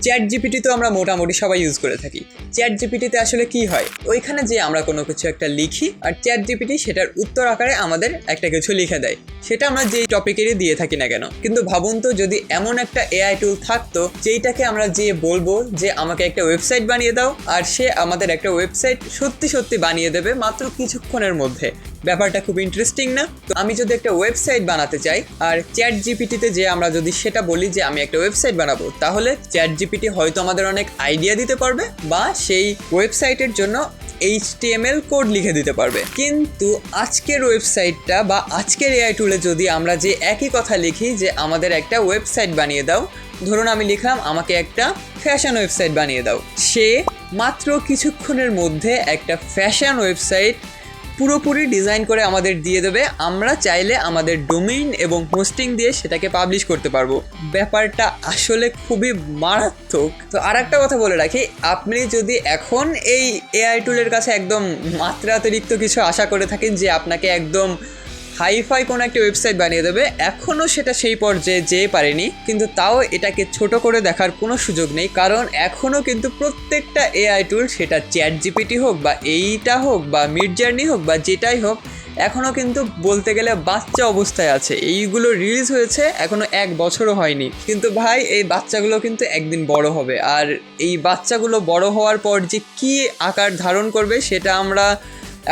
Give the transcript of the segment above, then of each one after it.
Chat GPT তো আমরা মোটামুটি সবাই ইউজ করে থাকি। চ্যাট জিপিটিতে আসলে কি হয়, ওইখানে যে আমরা কোনো কিছু একটা লিখি আর চ্যাট জিপিটি সেটার উত্তর আকারে আমাদের একটা কিছু লিখে দেয়, সেটা আমরা যেই টপিকেরই দিয়ে থাকি না কেন। কিন্তু ভাবুন তো, যদি এমন একটা এআই টুল থাকতো যেইটাকে আমরা যে বলবো যে আমাকে একটা ওয়েবসাইট বানিয়ে দাও, আর সে আমাদের একটা ওয়েবসাইট সত্যি সত্যি বানিয়ে দেবে মাত্র কিছুক্ষণের মধ্যে। ব্যাপারটা খুব ইন্টারেস্টিং না? তো আমি যদি একটা ওয়েবসাইট বানাতে চাই আর চ্যাট জিপিটিতে যে আমরা যদি সেটা বলি যে আমি একটা ওয়েবসাইট বানাবো, তাহলে চ্যাট জিপিটি হয়তো আমাদের অনেক আইডিয়া দিতে পারবে বা সেই ওয়েবসাইটের জন্য HTML কোড লিখে দিতে পারবে। কিন্তু আজকের ওয়েবসাইটটা বা আজকের এআই টুলে যদি আমরা যে একই কথা লিখি যে আমাদের একটা ওয়েবসাইট বানিয়ে দাও, ধরুন আমি লিখলাম আমাকে একটা ফ্যাশন ওয়েবসাইট বানিয়ে দাও, সে মাত্র কিছুক্ষণের মধ্যে একটা ফ্যাশন ওয়েবসাইট পুরোপুরি ডিজাইন করে আমাদের দিয়ে দেবে। আমরা চাইলে আমাদের ডোমেইন এবং হোস্টিং দিয়ে সেটাকে পাবলিশ করতে পারবো। ব্যাপারটা আসলে খুবই মারাত্মক। তো আর একটা কথা বলে রাখি, আপনি যদি এখন এই এআই টুলের কাছে একদম মাত্রাতিরিক্ত কিছু আশা করে থাকেন যে আপনাকে একদম হাইফাই কোনো একটা ওয়েবসাইট বানিয়ে দেবে, এখনও সেটা সেই পর্যায়ে যেয়ে পারেনি। কিন্তু তাও এটাকে ছোট করে দেখার কোনো সুযোগ নেই, কারণ এখনও কিন্তু প্রত্যেকটা এআই টুল, সেটা চ্যাট জিপিটি হোক বা এইটা হোক বা মিড জার্নি হোক বা যেটাই হোক, এখনও কিন্তু বলতে গেলে বাচ্চা অবস্থায় আছে। এইগুলো রিলিজ হয়েছে এখনও 1 বছরও হয়নি। কিন্তু ভাই, এই বাচ্চাগুলো কিন্তু একদিন বড় হবে, আর এই বাচ্চাগুলো বড় হওয়ার পর যে কী আকার ধারণ করবে সেটা আমরা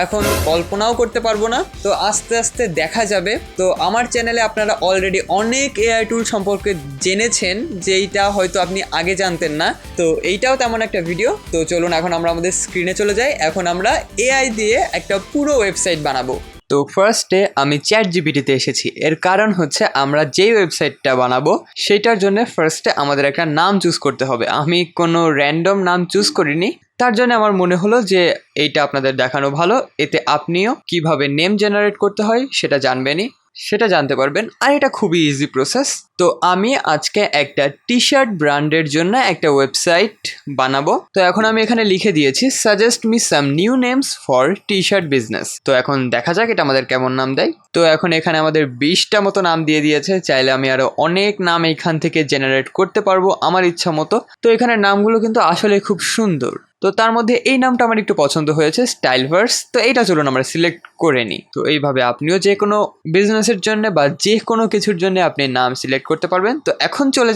এখন কল্পনাও করতে পারবো না। তো আস্তে আস্তে দেখা যাবে। তো আমার চ্যানেলে আপনারা অলরেডি অনেক এআই টুল সম্পর্কে জেনেছেন, যেইটা হয়তো আপনি আগে জানতেন না। তো এইটাও তেমন একটা ভিডিও। তো চলুন এখন আমরা আমাদের স্ক্রিনে চলে যাই। এখন আমরা এআই দিয়ে একটা পুরো ওয়েবসাইট বানাবো। তো ফার্স্টে আমি চ্যাট জিপিটিতে এসেছি। এর কারণ হচ্ছে আমরা যেই ওয়েবসাইটটা বানাবো সেটার জন্য ফার্স্টে আমাদের একটা নাম চুজ করতে হবে। আমি কোনো র্যান্ডম নাম চুজ করিনি, তার জন্য আমার মনে হলো যে এইটা আপনাদের দেখানো ভালো। এতে আপনিও কিভাবে নেম জেনারেট করতে হয় সেটা জানতে পারবেন, আর এটা খুবই ইজি প্রসেস। তো আমি আজকে একটা টি শার্ট ব্র্যান্ডের জন্য একটা ওয়েবসাইট বানাবো। তো এখন আমি এখানে লিখে দিয়েছি suggest me some new names for T shirt business. তো এখন দেখা যাক এটা আমাদের কেমন নাম দেয়। তো এখন এখানে আমাদের 20টা মতো নাম দিয়ে দিয়েছে। চাইলে আমি আরো অনেক নাম এখান থেকে জেনারেট করতে পারবো আমার ইচ্ছা মতো। তো এখানে নামগুলো কিন্তু আসলে খুব সুন্দর। তো তার মধ্যে এই নামটা আমার একটু পছন্দ হয়েছে, স্টাইলভার্স। তো এইটা চলুন আমরা সিলেক্ট করে নিই। তো এইভাবে আপনিও যে কোনো বিজনেসের জন্য বা যে কোনো কিছুর জন্য আপনি নাম সিলেক্ট করতে পারবেন। তো এখন চলে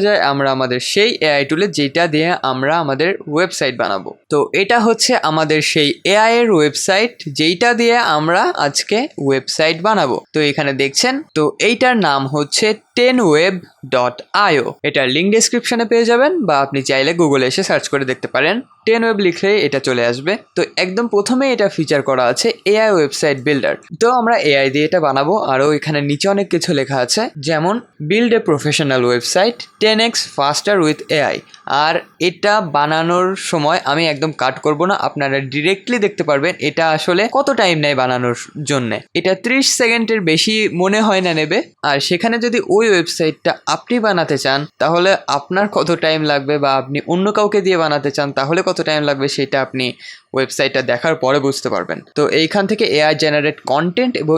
যাই আমরা আমাদের সেই এআই টুলে, যেটা দিয়ে আমরা আমাদের ওয়েবসাইট বানাবো। তো এটা হচ্ছে আমাদের সেই এআই এর ওয়েবসাইট, যেইটা দিয়ে আমরা আজকে ওয়েবসাইট বানাবো। তো এখানে দেখছেন, তো এইটার নাম হচ্ছে tenweb.io। এটার লিঙ্ক ডেসক্রিপশনে পেয়ে যাবেন, বা আপনি চাইলে গুগলে এসে সার্চ করে দেখতে পারেন। tenweb লিখলে এটা চলে আসবে। তো একদম প্রথমে এটা ফিচার করা আছে এআই ওয়েবসাইট বিল্ডার। তো আমরা এআই দিয়ে এটা বানাবো। আরও এখানে নিচে অনেক কিছু লেখা আছে, যেমন build a professional website 10x faster with AI. আর এটা বানানোর সময় আমি একদম কাট করব না, আপনারা ডিরেক্টলি দেখতে পারবেন এটা আসলে কত টাইম নেয় বানানোর জন্য। এটা 30 সেকেন্ডের বেশি মনে হয় না নেবে। আর সেখানে যদি ওই ওয়েবসাইটটা আপনি বানাতে চান তাহলে আপনার কত টাইম লাগবে, বা আপনি অন্য কাউকে দিয়ে বানাতে চান তাহলে কত টাইম লাগবে, সেটা আপনি ওয়েবসাইটটা দেখার পরে বুঝতে পারবেন। তো এইখান থেকে এআই জেনারেট কন্টেন্ট এবং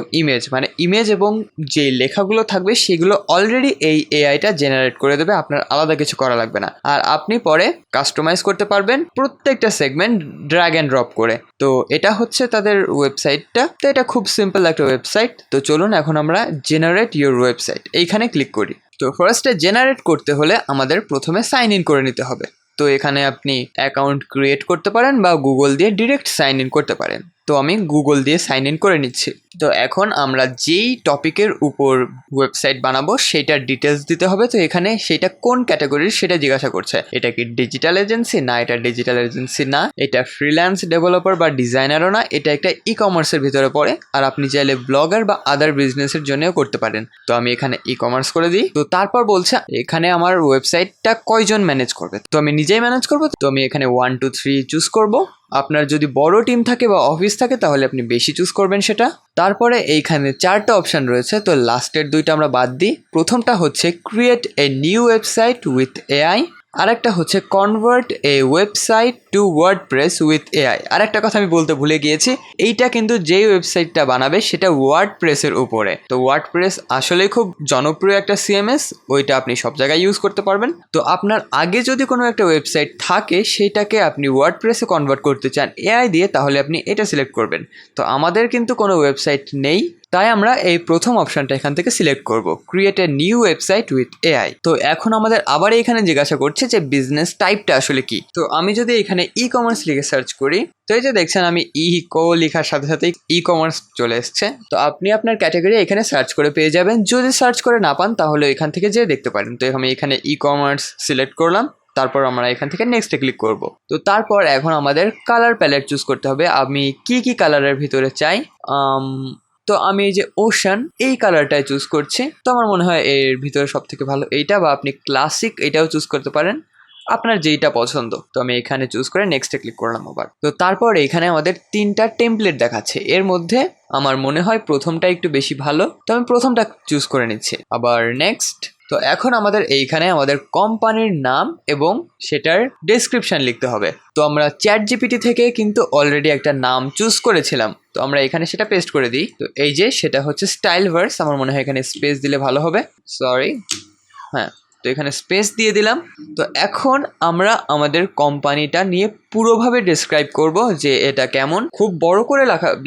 ইমেজ এবং যে লেখাগুলো থাকবে সেগুলো অলরেডি এই এআইটা জেনারেট করে দেবে, আপনার আলাদা কিছু করা লাগবে না। আর আপনি পরে কাস্টমাইজ করতে পারবেন প্রত্যেকটা সেগমেন্ট ড্র্যাগ অ্যান্ড ড্রপ করে। তো এটা হচ্ছে তাদের ওয়েবসাইটটা। তো এটা খুব সিম্পল একটা ওয়েবসাইট। তো চলুন এখন আমরা জেনারেট ইউর ওয়েবসাইট এইখানে ক্লিক করি। তো ফার্স্টে জেনারেট করতে হলে আমাদের প্রথমে সাইন ইন করে নিতে হবে। তো এখানে আপনি অ্যাকাউন্ট ক্রিয়েট করতে পারেন বা গুগল দিয়ে ডিরেক্ট সাইন ইন করতে পারেন। তো আমি গুগল দিয়ে সাইন ইন করে নিচ্ছি। তো এখন আমরা যেই টপিকের উপর ওয়েবসাইট বানাবো সেটার ডিটেলস দিতে হবে। তো এখানে সেটা কোন ক্যাটাগরির সেটা জিজ্ঞাসা করছে। এটা কি ডিজিটাল এজেন্সি? না, এটা ডিজিটাল এজেন্সি না। এটা ফ্রিল্যান্স ডেভেলপার বা ডিজাইনারও না। এটা একটা ই কমার্সের ভিতরে পড়ে। আর আপনি চাইলে ব্লগার বা আদার বিজনেসের জন্যও করতে পারেন। তো আমি এখানে ই কমার্স করে দিই। তো তারপর বলছে এখানে আমার ওয়েবসাইটটা কয়জন ম্যানেজ করবে। তো আমি নিজেই ম্যানেজ করবো। তো আমি এখানে 1 2 3 চুজ করবো। আপনার যদি বড় টিম থাকে বা অফিস থাকে তাহলে আপনি বেশি চুজ করবেন সেটা। তারপরে এইখানে 4টা অপশান রয়েছে। তো লাস্টের 2টা আমরা বাদ দিই। প্রথমটা হচ্ছে create a new website with AI. আরেকটা হচ্ছে convert A website two WordPress with AI. আরেকটা কথা আমি বলতে ভুলে গিয়েছি, এইটা কিন্তু যেই ওয়েবসাইটটা বানাবে সেটা ওয়ার্ডপ্রেসের উপরে। তো ওয়ার্ডপ্রেস আসলেই খুব জনপ্রিয় একটা সিএমএস, ওইটা আপনি সব জায়গায় ইউজ করতে পারবেন। তো আপনার আগে যদি কোনো একটা ওয়েবসাইট থাকে সেটাকে আপনি ওয়ার্ডপ্রেসে কনভার্ট করতে চান এআই দিয়ে, তাহলে আপনি এটা সিলেক্ট করবেন। তো আমাদের কিন্তু কোনো ওয়েবসাইট নেই, তাই আমরা এই প্রথম অপশনটা এখান থেকে সিলেক্ট করব, create a new website with AI. তো এখন আমাদের আবার এখানে জিজ্ঞাসা করছে যে বিজনেস টাইপটা আসলে কি। তো আমি যদি এখানে ই কমার্স লিখে সার্চ করি, তো এই যে দেখছেন আমি ইকো লেখার সাথে সাথে ই কমার্স চলে এসছে। তো আপনি আপনার ক্যাটাগরি এখানে সার্চ করে পেয়ে যাবেন, যদি সার্চ করে না পান তাহলে এখান থেকে যেয়ে দেখতে পারেন। তো আমি এখানে ই কমার্স সিলেক্ট করলাম, তারপর আমরা এখান থেকে নেক্সটে ক্লিক করব। তো তারপর এখন আমাদের কালার প্যালেট চুজ করতে হবে, আমি কি কি কালারের ভিতরে চাই। তো আমি এই যে ওশান এই কালারটাই চুজ করছি। তো আমার মনে হয় এর ভিতরে সব থেকে ভালো এইটা, বা আপনি ক্লাসিক এটাও চুজ করতে পারেন, আপনার যেইটা পছন্দ। তো আমি এখানে চুজ করে নেক্সটে ক্লিক করলাম আবার। তো তারপর এখানে আমাদের 3টা টেমপ্লেট দেখাচ্ছে, এর মধ্যে আমার মনে হয় প্রথমটা একটু বেশি ভালো, তো আমি প্রথমটা চুজ করে নিচ্ছি। আবার নেক্সট। তো এখন আমাদের এইখানে আমাদের কোম্পানির নাম এবং সেটার ডেসক্রিপশন লিখতে হবে। তো আমরা চ্যাট জিপিটি থেকে কিন্তু অলরেডি একটা নাম চুজ করেছিলাম, তো আমরা এখানে সেটা পেস্ট করে দিই। তো এই যে সেটা হচ্ছে স্টাইলভার্স, আমার মনে হয় এখানে স্পেস দিলে ভালো হবে, সরি। হ্যাঁ, তো এখানে স্পেস দিয়ে দিলাম। তো এখন আমরা আমাদের কোম্পানিটা নিয়ে পুরোভাবে ডেসক্রাইব করব যে এটা কেমন। খুব বড় করে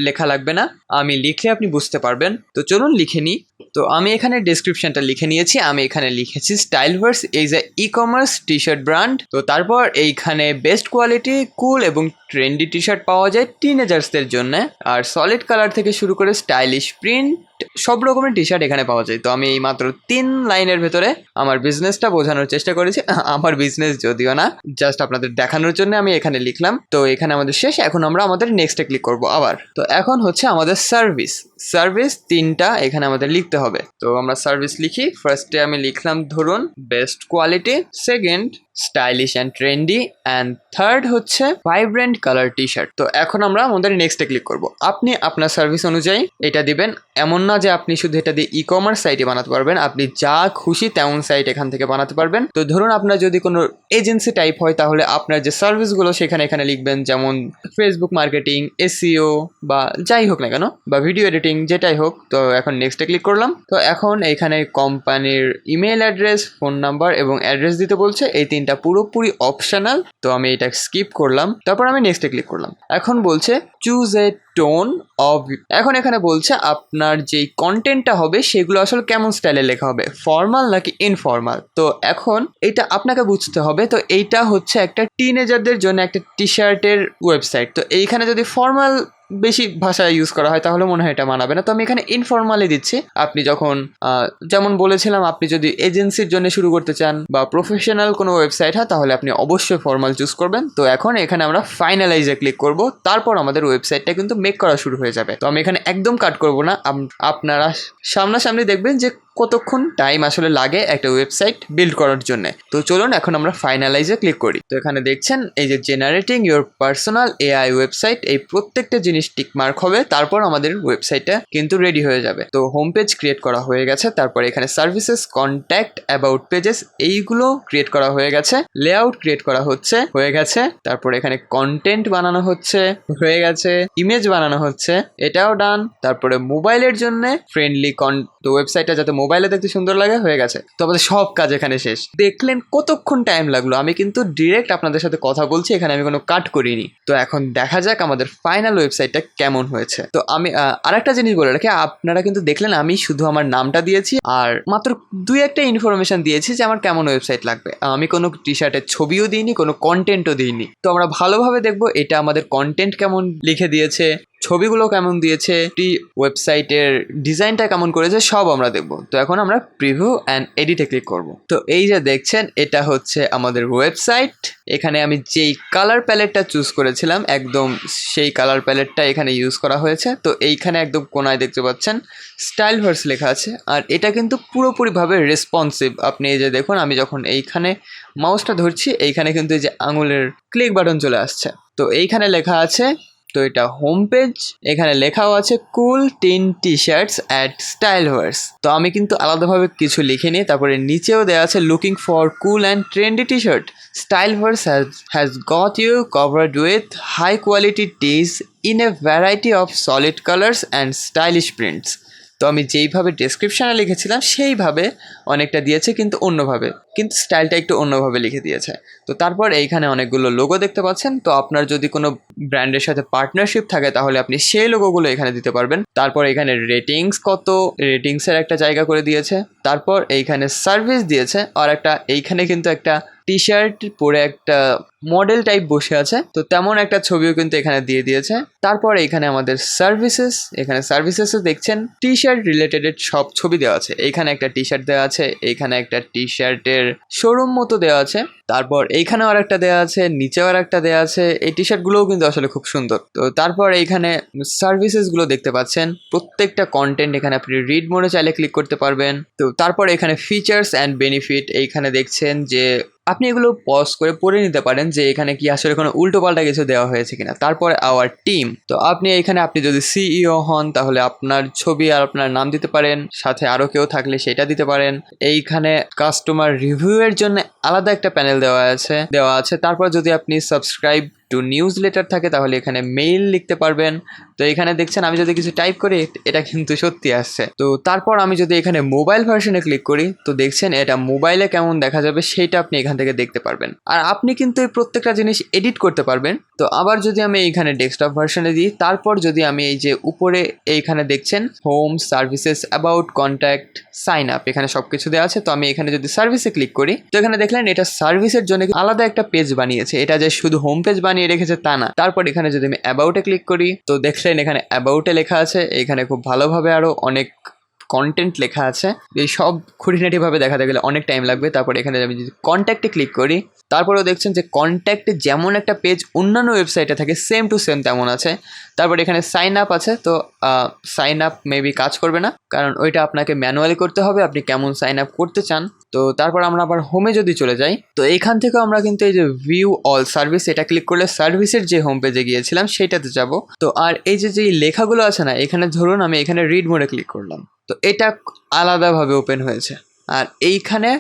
লেখা লাগবে না, আমি লিখলে আপনি বুঝতে পারবেন। তো চলুন লিখে নিই। তো আমি এখানে ডেসক্রিপশনটা লিখে নিয়েছি, আমি এখানে লিখেছি Styleverse is a e commerce T shirt brand. তো তারপর এইখানে বেস্ট কোয়ালিটি কুল এবং ট্রেন্ডি টি শার্ট পাওয়া যায় টিনেজার্সদের জন্য, আর সলিড কালার থেকে শুরু করে স্টাইলিশ প্রিন্ট সব রকমের টি শার্ট এখানে পাওয়া যায়। তো আমি এই মাত্র 3 লাইনের ভেতরে আমার বিজনেসটা বোঝানোর চেষ্টা করেছি। আমার বিজনেস যদিও না, জাস্ট আপনাদের দেখানোর জন্য আমি এখানে লিখলাম। তো এখানে আমাদের শেষ, এখন আমরা আমাদের নেক্সটে ক্লিক করব আবার। তো এখন হচ্ছে আমাদের সার্ভিস 3টা এখানে আমাদের লিখতে হবে। তো আমরা সার্ভিস লিখি, ফার্স্টে আমি লিখলাম ধরুন best quality, second stylish and trendy, and third হচ্ছে ভাইব্রেন্ট কালার টি শার্ট। তো এখন আমরা আমাদের নেক্সটে ক্লিক করব। আপনি আপনার সার্ভিস অনুযায়ী এটা দিবেন, এমন না যে আপনি শুধু এটা দিয়ে ই কমার্স সাইটে বানাতে পারবেন, আপনি যা খুশি তেমন সাইট এখান থেকে বানাতে পারবেন। তো ধরুন আপনার যদি কোনো এজেন্সি টাইপ হয় তাহলে আপনার যে সার্ভিসগুলো সেখানে এখানে লিখবেন, যেমন ফেসবুক মার্কেটিং, এসইও বা যাই হোক না কেন, বা ভিডিও এডিটিং যেটাই হোক। তো এখন নেক্সটে ক্লিক করলাম। তো এখন এখানে কোম্পানির ইমেল অ্যাড্রেস, ফোন নাম্বার এবং অ্যাড্রেস দিতে বলছে, এই 3টা পুরোপুরি অপশনাল। তো আমি এটা স্কিপ করলাম, তারপর আমি নেক্সটে ক্লিক করলাম। এখন বলছে চুজ এ টোন অফ, এখন এখানে বলছে আপনার যেই কন্টেন্টটা হবে সেগুলো আসলে কেমন স্টাইলে লেখা হবে, ফর্মাল নাকি ইনফর্মাল। তো এখন এটা আপনাকে বুঝতে হবে। তো এইটা হচ্ছে একটা টিনেজারদের জন্য একটা টি শার্টের ওয়েবসাইট। তো এইখানে যদি ফর্মাল বেশি ভাষা ইউজ করা হয় তাহলে মনে হয় এটা মানাবে না। তো আমি এখানে ইনফর্মালি দিচ্ছি। আপনি যখন যেমন বলেছিলাম, আপনি যদি এজেন্সির জন্য শুরু করতে চান বা প্রফেশনাল কোনো ওয়েবসাইট হয় তাহলে আপনি অবশ্যই ফর্মাল চুজ করবেন। তো এখন এখানে আমরা ফাইনালাইজে ক্লিক করব, তারপর আমাদের ওয়েবসাইটটা কিন্তু মেক করা শুরু হয়ে যাবে। তো আমি এখানে একদম কাট করব না, আপনারা সামনাসামনি দেখবেন যে কতক্ষণ টাইম আসলে লাগে একটা ওয়েবসাইট বিল্ড করার জন্য। তো চলুন এখন আমরা ফাইনালাইজে ক্লিক করি। তো এখানে দেখছেন এই যে generating your personal AI website, এই প্রত্যেকটা জিনিস টিক মার্ক হবে, তারপর আমাদের ওয়েবসাইটটা কিন্তু রেডি হয়ে যাবে। তো হোম পেজ ক্রিয়েট করা হয়ে গেছে, তারপর এখানে সার্ভিসেস, কন্ট্যাক্ট, অ্যাবাউট পেজেস এইগুলো ক্রিয়েট করা হয়ে গেছে, লেআউট ক্রিয়েট করা হয়ে গেছে, তারপর এখানে কন্টেন্ট বানানো হয়ে গেছে, ইমেজ বানানো হচ্ছে, এটাও ডান। তারপরে মোবাইলের জন্য ফ্রেন্ডলি তো ওয়েবসাইটটা যাতে মোবাইলে দেখতে সুন্দর লাগে হয়ে গেছে। তো আমাদের সব কাজ এখানে শেষ। দেখলেন কতক্ষণ টাইম লাগলো, আমি কিন্তু ডিরেক্ট আপনাদের সাথে কথা বলছি, এখানে আমি কোনো কাট করিনি। তো এখন দেখা যাক আমাদের ফাইনাল ওয়েবসাইটটা কেমন হয়েছে। তো আমি আরেকটা জিনিস বলে রাখি, আপনারা কিন্তু দেখলেন আমি শুধু আমার নামটা দিয়েছি আর মাত্র 2-1টা ইনফরমেশন দিয়েছি যে আমার কেমন ওয়েবসাইট লাগবে। আমি কোনো টি শার্টের ছবিও দিইনি, কোনো কন্টেন্টও দিইনি। তো আমরা ভালোভাবে দেখবো এটা আমাদের কন্টেন্ট কেমন লিখে দিয়েছে, ছবিগুলো কেমন দিয়েছে, ওয়েবসাইটের ডিজাইনটা কেমন করেছে, সব আমরা দেখবো। তো এখন আমরা প্রিভিউ অ্যান্ড এডিটে ক্লিক করব। তো এই যে দেখছেন এটা হচ্ছে আমাদের ওয়েবসাইট। এখানে আমি যেই কালার প্যালেটটা চুজ করেছিলাম একদম সেই কালার প্যালেটটা এখানে ইউজ করা হয়েছে। তো এইখানে একদম কোনায় দেখতে পাচ্ছেন স্টাইলভার্স লেখা আছে, আর এটা কিন্তু পুরোপুরিভাবে রেসপন্সিভ। আপনি এই যে দেখুন, আমি যখন এইখানে মাউসটা ধরছি এইখানে কিন্তু এই যে আঙুলের ক্লিক বাটন চলে আসছে। তো এইখানে লেখা আছে, তো এটা হোম পেজ, এখানে লেখাও আছে কুল 10 টি শার্টস অ্যাট স্টাইলভার্স। তো আমি কিন্তু আলাদাভাবে কিছু লিখিনি, তারপরে নিচেও দেওয়া আছে looking for cool and trendy T shirt. Styleverse has got you covered with high quality tees in a variety of solid colors and stylish prints. তো আমি যেইভাবে ডেসক্রিপশানে লিখেছিলাম সেইভাবে অনেকটা দিয়েছে, কিন্তু অন্যভাবে, কিন্তু স্টাইলটা একটু অন্যভাবে লিখে দিয়েছে। তো তারপর এইখানে অনেকগুলো লোগো দেখতে পাচ্ছেন। তো আপনার যদি কোনো ব্র্যান্ডের সাথে পার্টনারশিপ থাকে তাহলে আপনি সেই লোগোগুলো এখানে দিতে পারবেন। তারপর এখানে রেটিংস, কত রেটিংসের একটা জায়গা করে দিয়েছে। তারপর এইখানে সার্ভিস দিয়েছে, আর একটা এইখানে কিন্তু একটা টি শার্ট পরে একটা মডেল টাইপ বসে আছে, তো তেমন একটা ছবিও কিন্তু এখানে দিয়ে দিয়েছে। তারপর এখানে আমাদের সার্ভিসেস, এখানে সার্ভিসেসে দেখছেন টি শার্ট রিলেটেড সব ছবি দেওয়া আছে। এইখানে একটা টি শার্ট দেওয়া আছে, এইখানে একটা টি শার্টের শোরুম মতো দেওয়া আছে, তারপর এইখানেও আর একটা দেওয়া আছে, নিচেও আর একটা দেওয়া আছে। এই টি শার্টগুলোও কিন্তু আসলে খুব সুন্দর। তো তারপর এইখানে সার্ভিসেসগুলো দেখতে পাচ্ছেন, প্রত্যেকটা কন্টেন্ট এখানে আপনি রিড মোডে চাইলে ক্লিক করতে পারবেন। তো তারপর এখানে ফিচার্স অ্যান্ড বেনিফিট, এইখানে দেখছেন যে আপনি এগুলো পজ করে পড়ে নিতে পারেন যে এখানে কি আসলে কোনো উল্টোপাল্টা কিছু দেওয়া হয়েছে কিনা। তারপর আওয়ার টিম, তো আপনি এখানে আপনি যদি সিইও হন তাহলে আপনার ছবি আর আপনার নাম দিতে পারেন, সাথে আরও কেউ থাকলে সেটা দিতে পারেন। এইখানে কাস্টমার রিভিউয়ের জন্য আলাদা একটা প্যানেল দেওয়া আছে। তারপর যদি আপনি সাবস্ক্রাইব টু নিউজ লেটার থাকে তাহলে এখানে মেইল লিখতে পারবেন। তো এখানে দেখছেন আমি যদি কিছু টাইপ করি এটা কিন্তু সত্যি আসছে। তো তারপর আমি যদি এখানে মোবাইল ভার্সনে ক্লিক করি তো দেখছেন এটা মোবাইলে কেমন দেখা যাবে সেইটা আপনি এখান থেকে দেখতে পারবেন। আর আপনি কিন্তু এই প্রত্যেকটা জিনিস এডিট করতে পারবেন। তো আবার যদি আমি এইখানে ডেস্কটপ ভার্সনে দিই, তারপর যদি আমি এই যে উপরে এইখানে দেখছেন home, services, about, contact, sign up, এখানে সব কিছু দেওয়া আছে। তো আমি এখানে যদি সার্ভিসে ক্লিক করি তো এখানে দেখলেন এটা সার্ভিসের জন্য আলাদা একটা পেজ বানিয়েছে, এটা যে শুধু হোম পেজ বানিয়ে রেখেছে তা না। তারপর এখানে যদি আমি অ্যাবাউটে ক্লিক করি তো দেখলেন এখানে অ্যাবাউটে লেখা আছে, এখানে খুব ভালোভাবে আরও অনেক কন্টেন্ট লেখা আছে। এই সব খুঁটিনাটিভাবে দেখাতে গেলে অনেক টাইম লাগবে। তারপর এখানে আমি যদি কন্ট্যাক্টে ক্লিক করি তারপরেও দেখছেন যে কন্ট্যাক্টে যেমন একটা পেজ অন্যান্য ওয়েবসাইটে থাকে সেম টু সেম তেমন আছে। তারপর এখানে সাইন আপ আছে, তো সাইন আপ মেবি কাজ করবে না, কারণ ওইটা আপনাকে ম্যানুয়ালি করতে হবে আপনি কেমন সাইন আপ করতে চান। তো তারপর আমরা আবার হোমে যদি চলে যাই তো এইখান থেকেও আমরা কিন্তু এই যে ভিউ অল সার্ভিস, এটা ক্লিক করলে সার্ভিসের যে হোম পেজে গিয়েছিলাম সেইটাতে যাব। তো আর এই যে লেখাগুলো আছে না, এখানে ধরুন আমি এখানে রিড মোডে ক্লিক করলাম তো এটা আলাদাভাবে ওপেন হয়েছে, আর এইখানে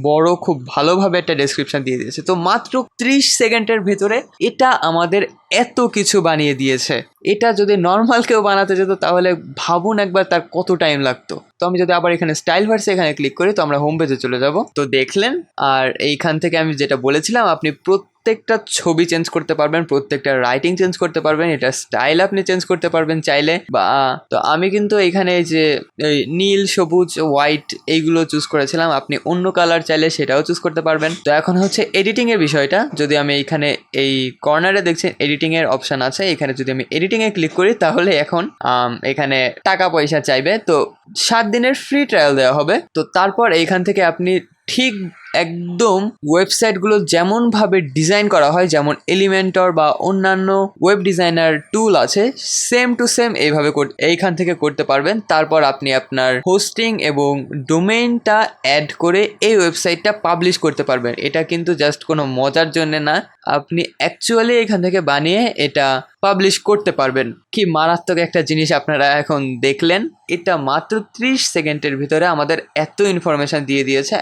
বড় খুব ভালোভাবে একটা ডেসক্রিপশন দিয়ে দিয়েছে। তো মাত্র 30 সেকেন্ডের ভেতরে এটা আমাদের এত কিছু বানিয়ে দিয়েছে। এটা যদি নর্মাল কেউ বানাতে যেত তাহলে ভাবুন একবার তার কত টাইম লাগতো। তো আমি যদি আবার এখানে স্টাইলভার্সে এখানে ক্লিক করি তো আমরা হোম পেজে চলে যাব। তো দেখলেন, আর এইখান থেকে আমি যেটা বলেছিলাম আপনি প্রত্যেকটা ছবি চেঞ্জ করতে পারবেন, প্রত্যেকটা রাইটিং চেঞ্জ করতে পারবেন, এটা স্টাইল আপনি চেঞ্জ করতে পারবেন চাইলে। বা তো আমি কিন্তু এখানে যে নীল, সবুজ, হোয়াইট এইগুলো চুজ করেছিলাম, আপনি অন্য কালার চাইলে সেটাও চুজ করতে পারবেন। তো এখন হচ্ছে এডিটিংয়ের বিষয়টা। যদি আমি এইখানে এই কর্নারে দেখছেন এডিটিংয়ের অপশান আছে, এখানে যদি আমি এডিটিংয়ে ক্লিক করি তাহলে এখন এখানে টাকা পয়সা চাইবে। তো 7 দিনের ফ্রি ট্রায়াল দেওয়া হবে। তো তারপর এইখান থেকে আপনি ঠিক একদম ওয়েবসাইটগুলো যেমনভাবে ডিজাইন করা হয়, যেমন এলিমেন্টর বা অন্যান্য ওয়েব ডিজাইনার টুল আছে, সেম টু সেম এইভাবে এইখান থেকে করতে পারবেন। তারপর আপনি আপনার হোস্টিং এবং ডোমেইনটা অ্যাড করে এই ওয়েবসাইটটা পাবলিশ করতে পারবেন। এটা কিন্তু জাস্ট কোনো মজার জন্য না, আপনি অ্যাকচুয়ালি এখান থেকে বানিয়ে এটা পাবলিশ করতে পারবেন। কি মারাত্মক একটা জিনিস আপনারা এখন দেখলেন। এটা মাত্র 30 সেকেন্ডের ভিতরে আমাদের এত ইনফরমেশান দিয়ে দিয়েছে।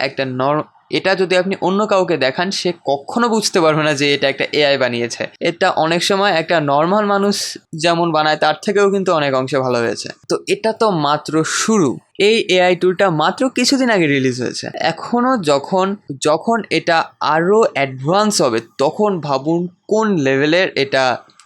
এটা যদি আপনি অন্য কাউকে দেখান সে কখনো বুঝতে পারবে না যে এটা একটা এআই বানিয়েছে। এটা অনেক সময় একটা নর্মাল মানুষ যেমন বানায় তার থেকেও কিন্তু অনেক অংশে ভালো হয়েছে। তো এটা তো মাত্র শুরু। এই এআই টুলটা মাত্র কিছুদিন আগে রিলিজ হয়েছে। এখনও যখন এটা আরও অ্যাডভান্স হবে তখন ভাবুন কোন লেভেলের এটা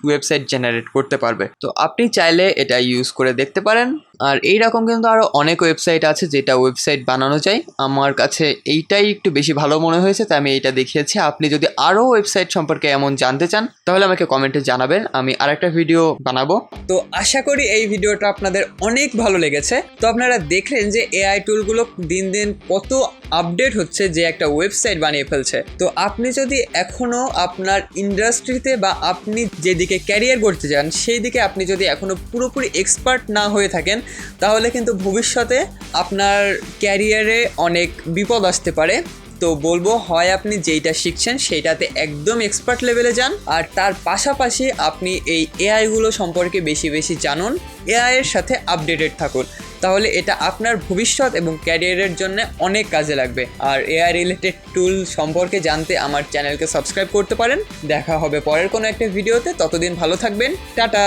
ওয়েবসাইট জেনারেট করতে পারবে। তো আপনি চাইলে এটা ইউজ করে দেখতে পারেন। আর এইরকম কিন্তু আরও অনেক ওয়েবসাইট আছে যেটা ওয়েবসাইট বানানো যায়। আমার কাছে এইটাই একটু বেশি ভালো মনে হয়েছে তাই আমি এইটা দেখিয়েছি। আপনি যদি আরও ওয়েবসাইট সম্পর্কে এমন জানতে চান তাহলে আমাকে কমেন্টে জানাবেন, আমি আরেকটা ভিডিও বানাবো। তো আশা করি এই ভিডিওটা আপনাদের অনেক ভালো লেগেছে। তো আপনারা দেখলেন যে এআই টুলগুলো দিন দিন কত আপডেট হচ্ছে যে একটা ওয়েবসাইট বানিয়ে ফেলছে। তো আপনি যদি এখনও আপনার ইন্ডাস্ট্রিতে বা আপনি যেদিকে ক্যারিয়ার করতে চান সেই দিকে আপনি যদি এখনও পুরোপুরি এক্সপার্ট না হয়ে থাকেন তাহলে কিন্তু ভবিষ্যতে আপনার ক্যারিয়ারে অনেক বিপদ আসতে পারে। তো বলবো হয় আপনি যেইটা শিখছেন সেইটাতে একদম এক্সপার্ট লেভেলে যান, আর তার পাশাপাশি আপনি এই এআইগুলো সম্পর্কে বেশি বেশি জানুন, এআইয়ের সাথে আপডেটেড থাকুন। তাহলে এটা আপনার ভবিষ্যৎ এবং ক্যারিয়ারের জন্য অনেক কাজে লাগবে। আর এআই রিলেটেড টুল সম্পর্কে জানতে আমার চ্যানেলকে সাবস্ক্রাইব করতে পারেন। দেখা হবে পরের কোনো একটা ভিডিওতে, ততদিন ভালো থাকবেন, টাটা।